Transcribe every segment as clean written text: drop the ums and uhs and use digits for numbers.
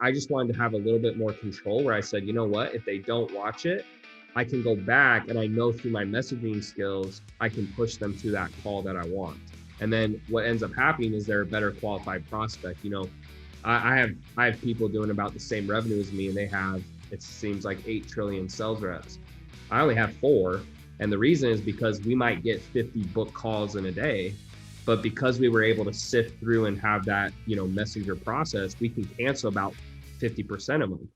I just wanted to have a little bit more control where I said, you know what, if they don't watch it, I can go back and I know through my messaging skills, I can push them to that call that I want. And then what ends up happening is they're a better qualified prospect. I have people doing about the same revenue as me, and they have, it seems like 8 trillion sales reps. I only have 4. And the reason is because we might get 50 book calls in a day, but because we were able to sift through and have that, messenger process, we can cancel about 50% of them.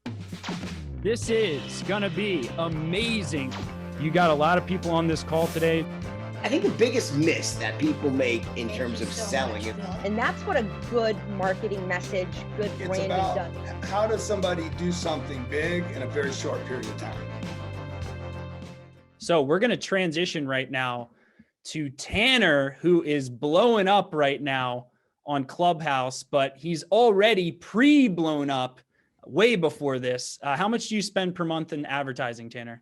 This is going to be amazing. You got a lot of people on this call today. I think the biggest miss that people make in terms of selling it. And that's what a good marketing message, good branding does. How does somebody do something big in a very short period of time? So we're going to transition right now to Tanner, who is blowing up right now on Clubhouse, but he's already pre-blown up way before this. How much do you spend per month in advertising, Tanner?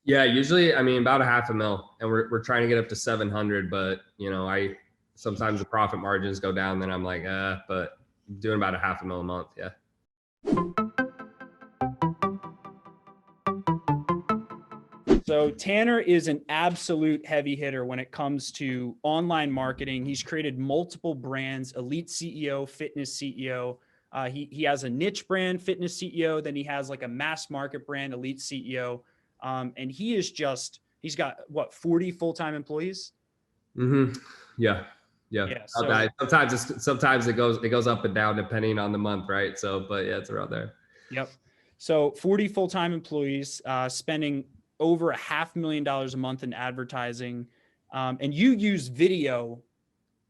Yeah, usually, about $500,000, and we're trying to get up to 700, but I sometimes the profit margins go down, then I'm like, but doing about $500,000 a month. Yeah. So Tanner is an absolute heavy hitter when it comes to online marketing. He's created multiple brands, Elite CEO, Fitness CEO. He has a niche brand, Fitness CEO. Then he has like a mass market brand, Elite CEO. And he's got 40 full-time employees? Mm-hmm. Yeah. So, sometimes it goes up and down depending on the month, right? So, but yeah, it's around there. Yep. So 40 full-time employees, spending over $500,000 a month in advertising. And you use video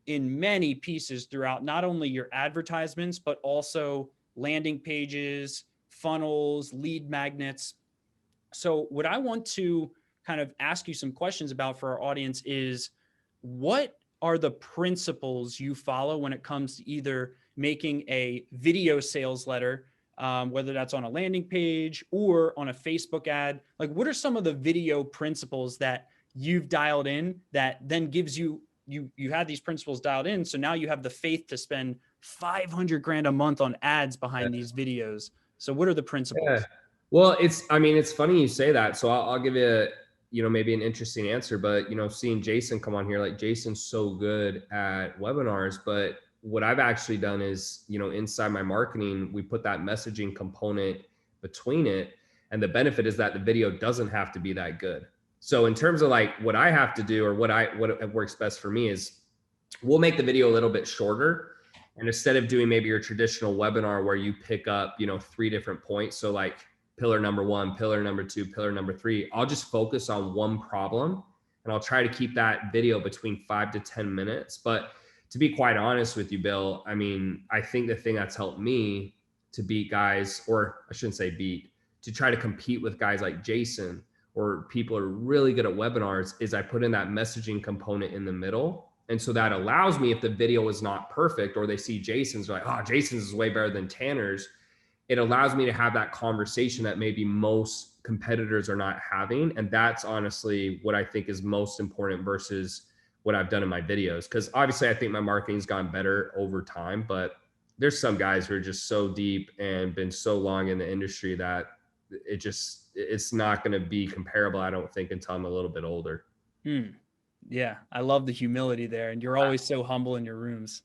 in many pieces throughout not only your advertisements, but also landing pages, funnels, lead magnets. So what I want to kind of ask you some questions about for our audience is, what are the principles you follow when it comes to either making a video sales letter, whether that's on a landing page or on a Facebook ad? Like, what are some of the video principles that you've dialed in that then gives you had these principles dialed in, so now you have the faith to spend $500,000 a month on ads behind these videos? So what are the principles? Yeah. Well, it's funny you say that. So I'll give you, maybe an interesting answer, but, seeing Jason come on here, like Jason's so good at webinars, but what I've actually done is, inside my marketing, we put that messaging component between it. And the benefit is that the video doesn't have to be that good. So in terms of like what I have to do, or what works best for me is, we'll make the video a little bit shorter. And instead of doing maybe your traditional webinar where you pick up, 3 different points. So like pillar number 1, pillar number 2, pillar number 3, I'll just focus on one problem, and I'll try to keep that video between 5 to 10 minutes. But to be quite honest with you, Bill, I think the thing that's helped me to beat guys, or I shouldn't say beat, to try to compete with guys like Jason or people who are really good at webinars, is I put in that messaging component in the middle. And so that allows me, if the video is not perfect, or they see Jason's, like, oh, Jason's is way better than Tanner's, it allows me to have that conversation that maybe most competitors are not having. And that's honestly what I think is most important versus what I've done in my videos. Because obviously I think my marketing's gotten better over time, but there's some guys who are just so deep and been so long in the industry that it's not going to be comparable, I don't think, until I'm a little bit older. Yeah. I love the humility there. And you're always so humble in your rooms.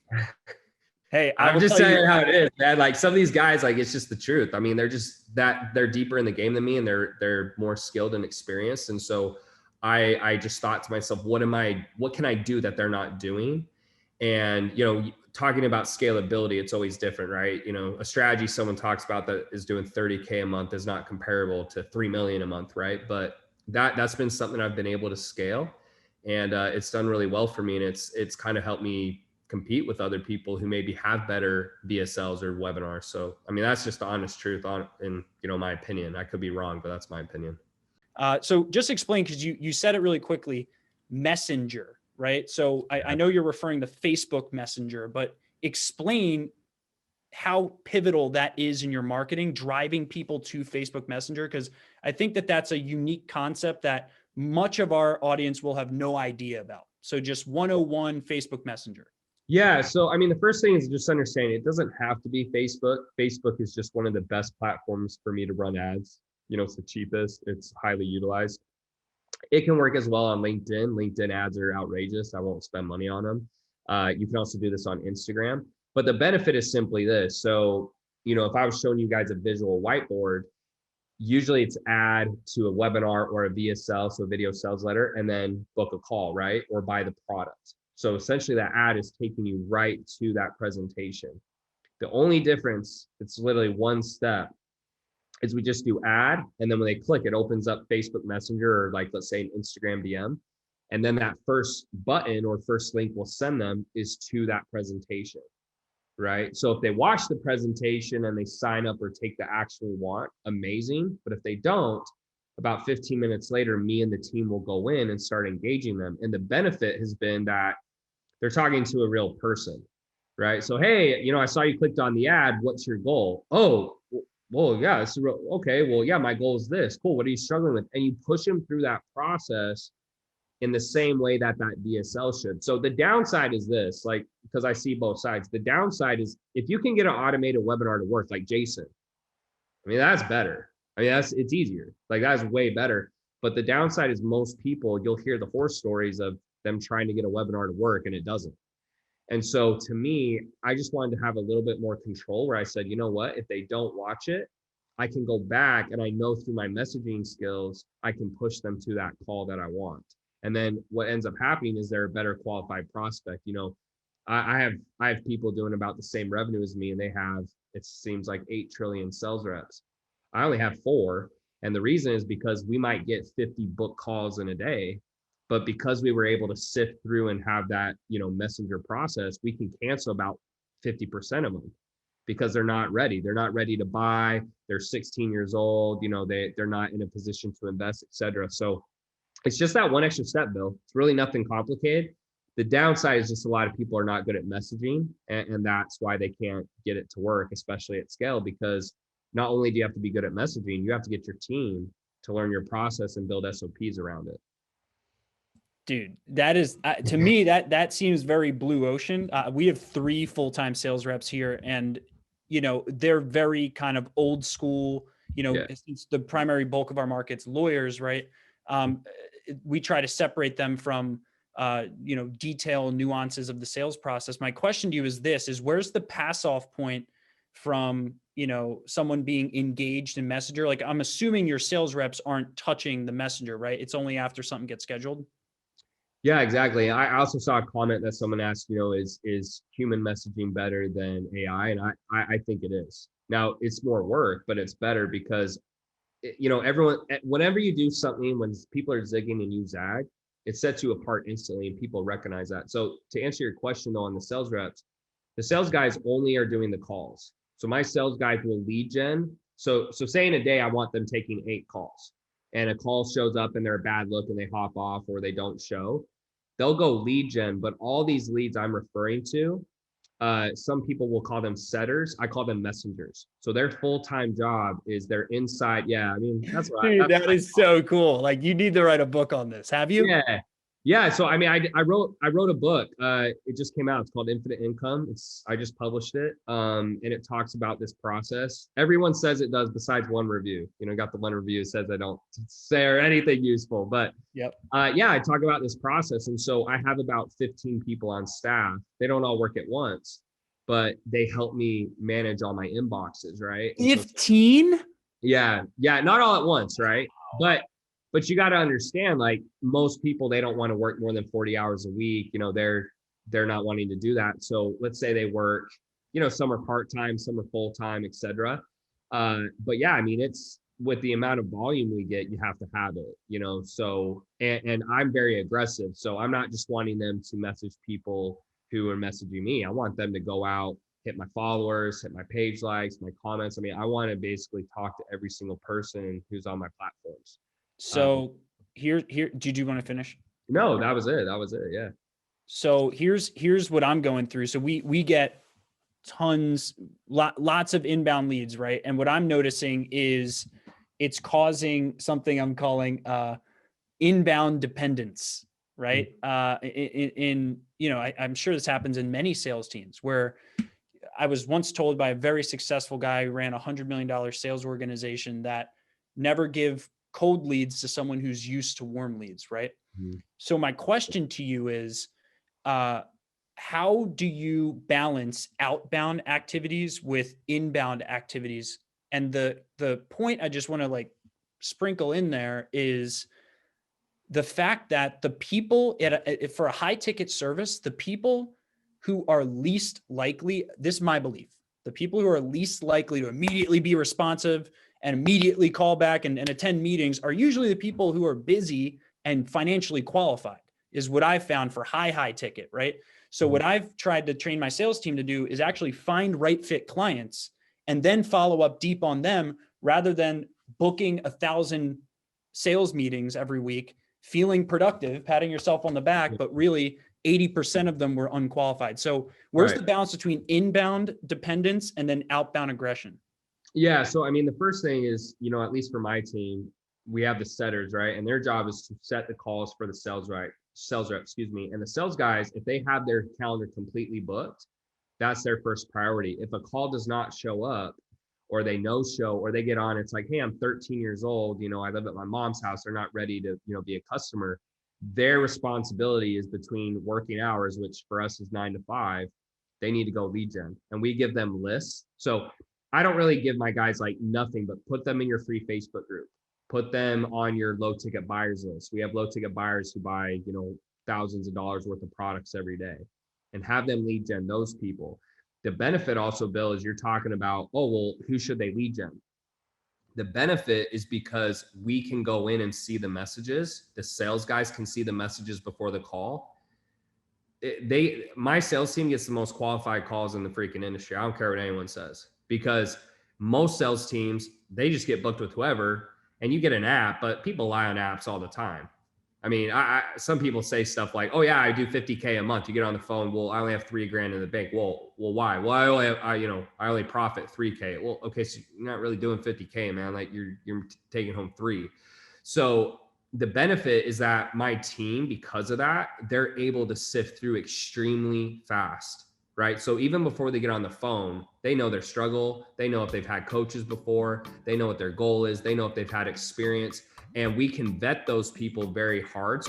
Hey, I'm just saying how it is, man. Like, some of these guys, like, it's just the truth. They're deeper in the game than me, and they're more skilled and experienced. And so I just thought to myself, what can I do that they're not doing? And, talking about scalability, it's always different, right? A strategy someone talks about that is doing 30K a month is not comparable to 3 million a month, right? But that's been something I've been able to scale, and it's done really well for me. And it's kind of helped me compete with other people who maybe have better VSLs or webinars. So, that's just the honest truth in my opinion. I could be wrong, but that's my opinion. So just explain, because you said it really quickly, Messenger, right? So I know you're referring to Facebook Messenger, but explain how pivotal that is in your marketing, driving people to Facebook Messenger, because I think that's a unique concept that much of our audience will have no idea about. So just 101 Facebook Messenger. Yeah. So, I mean, the first thing is just understanding it doesn't have to be Facebook. Facebook is just one of the best platforms for me to run ads. It's the cheapest, it's highly utilized. It can work as well on LinkedIn. LinkedIn ads are outrageous. I won't spend money on them. You can also do this on Instagram. But the benefit is simply this. So, if I was showing you guys a visual whiteboard, usually it's add to a webinar or a VSL, so a video sales letter, and then book a call, right? Or buy the product. So essentially that ad is taking you right to that presentation. The only difference, it's literally one step, is we just do ad, and then when they click, it opens up Facebook Messenger or, like, let's say an Instagram DM. And then that first button or first link we'll send them is to that presentation, right? So if they watch the presentation and they sign up or take the action we want, amazing. But if they don't, about 15 minutes later, me and the team will go in and start engaging them. And the benefit has been that they're talking to a real person, right? So, hey, I saw you clicked on the ad. What's your goal? Oh, well, yeah, it's real. Okay, well, yeah, my goal is this. Cool. What are you struggling with? And you push them through that process in the same way that DSL should. So the downside is this, like, because I see both sides. The downside is if you can get an automated webinar to work, like Jason, I mean, that's better. I mean, it's easier. Like, that's way better. But the downside is most people, you'll hear the horror stories of them trying to get a webinar to work and it doesn't. And so to me, I just wanted to have a little bit more control where I said, you know what, if they don't watch it, I can go back and I know through my messaging skills, I can push them to that call that I want. And then what ends up happening is they're a better qualified prospect. I have people doing about the same revenue as me, and they have, it seems like 8 trillion sales reps. I only have 4. And the reason is because we might get 50 book calls in a day, but because we were able to sift through and have that, messenger process, we can cancel about 50% of them because they're not ready. They're not ready to buy. They're 16 years old. They're not in a position to invest, et cetera. So it's just that one extra step, Bill. It's really nothing complicated. The downside is just a lot of people are not good at messaging, and that's why they can't get it to work, especially at scale, because not only do you have to be good at messaging, you have to get your team to learn your process and build SOPs around it. Dude, that is, to me, that seems very blue ocean. We have 3 full-time sales reps here, and they're very kind of old school. Since the primary bulk of our market's lawyers, right? We try to separate them from detail nuances of the sales process. My question to you is where's the pass off point from someone being engaged in Messenger? Like, I'm assuming your sales reps aren't touching the Messenger, right? It's only after something gets scheduled. Yeah, exactly. I also saw a comment that someone asked, is human messaging better than AI? And I think it is. Now, it's more work, but it's better because, everyone, whenever you do something, when people are zigging and you zag, it sets you apart instantly and people recognize that. So to answer your question though, on the sales reps, the sales guys only are doing the calls. So my sales guys will lead gen. So say in a day, I want them taking 8 calls, and a call shows up and they're a bad look and they hop off or they don't show, they'll go lead gen. But all these leads I'm referring to, some people will call them setters. I call them messengers. So their full-time job is they're inside. Yeah, I mean, that's what Dude, that is so cool. Like, you need to write a book on this. Have you? Yeah. So I mean, I wrote a book. It just came out. It's called Infinite Income. I just published it. And it talks about this process. Everyone says it does, besides one review. Got the one review that says I don't say or anything useful. But yep. I talk about this process. And so I have about 15 people on staff. They don't all work at once, but they help me manage all my inboxes, right? 15? So, yeah, not all at once, right? But you got to understand, like, most people, they don't want to work more than 40 hours a week. They're not wanting to do that. So let's say they work, some are part-time, some are full-time, et cetera. But yeah, I mean, it's with the amount of volume we get, you have to have it, so, and I'm very aggressive. So I'm not just wanting them to message people who are messaging me. I want them to go out, hit my followers, hit my page likes, my comments. I mean, I want to basically talk to every single person who's on my platforms. So here, did you want to finish? No, that was it. Yeah. So here's what I'm going through. So we get lots of inbound leads, right? And what I'm noticing is it's causing something I'm calling inbound dependence, right? I'm sure this happens in many sales teams where I was once told by a very successful guy who ran $100 million sales organization that never give cold leads to someone who's used to warm leads, right? Mhm. So my question to you is, how do you balance outbound activities with inbound activities? And the point I just want to like sprinkle in there is the fact that the people for a high ticket service, the people who are least likely, this is my belief, the people who are least likely to immediately be responsive and immediately call back and attend meetings are usually the people who are busy and financially qualified, is what I've found for high ticket, right? So what I've tried to train my sales team to do is actually find right fit clients and then follow up deep on them rather than booking 1,000 sales meetings every week, feeling productive, patting yourself on the back, but really 80% of them were unqualified. So where's the balance between inbound dependence and then outbound aggression? Yeah. So, I mean, the first thing is, at least for my team, we have the setters, right? And their job is to set the calls for the sales rep, excuse me. And the sales guys, if they have their calendar completely booked, that's their first priority. If a call does not show up, or they no show, or they get on, it's like, hey, I'm 13 years old. I live at my mom's house. They're not ready to, be a customer. Their responsibility is between working hours, which for us is 9 to 5. They need to go lead gen, and we give them lists. So I don't really give my guys like nothing, but put them in your free Facebook group, put them on your low ticket buyers list. We have low ticket buyers who buy, thousands of dollars worth of products every day, and have them lead gen those people. The benefit also, Bill, is you're talking about, oh, well, who should they lead gen? The benefit is because we can go in and see the messages. The sales guys can see the messages before the call. My sales team gets the most qualified calls in the freaking industry. I don't care what anyone says, because most sales teams, they just get booked with whoever, and you get an app, but people lie on apps all the time. I mean, some people say stuff like, "Oh yeah, I do 50K a month." You get on the phone, well, I only have $3,000 in the bank. Well, why? Well, I only profit 3K. Well, okay, so you're not really doing 50K, man. Like you're taking home 3. So the benefit is that my team, because of that, they're able to sift through extremely fast, right? So even before they get on the phone, they know their struggle. They know if they've had coaches before. They know what their goal is. They know if they've had experience. And we can vet those people very hard.